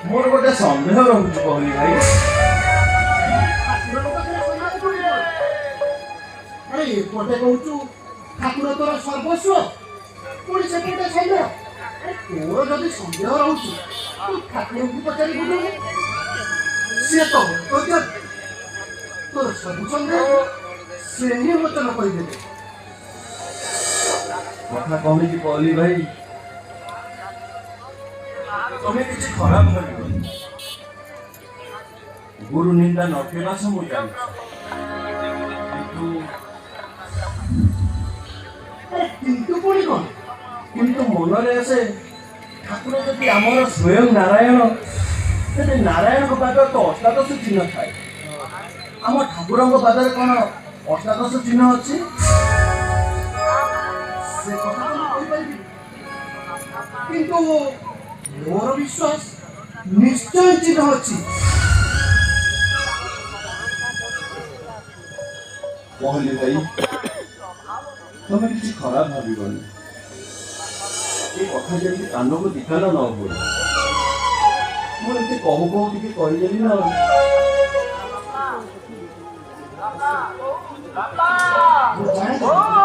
मोर गोटे सन्देह रोच कहली भाई एपटे कहूँ ठाकुर तोर सर्वस्व पुणी सेपटे छाइल तोर जदि सन्देह रोच तू ठाकुर को पचारि बुझु सी तो तोर सब सन्देह से ही वचन कहीदे कथा कमी की कहली भाई तुम्हें किसी खराब भाव गुरु निंदा न केला समुदाय किंतु पुणी कौन किंतु मनरे आसे ठाकुर जदि आमर स्वयं नारायण तेरे नारायण को पाद तो अष्टादश चिन्ह थाए आम ठाकुर पादे कौन अष्टादश चिन्ह अच्छी से कथा किंतु मोर विश्वास निश्चय चिन्ह अच्छी कहली भाई तुम किसी खराब भावनी ये कथा जमी कान को दिखाना न हो मुझे कहू कहू टे कहीदेली ना जाने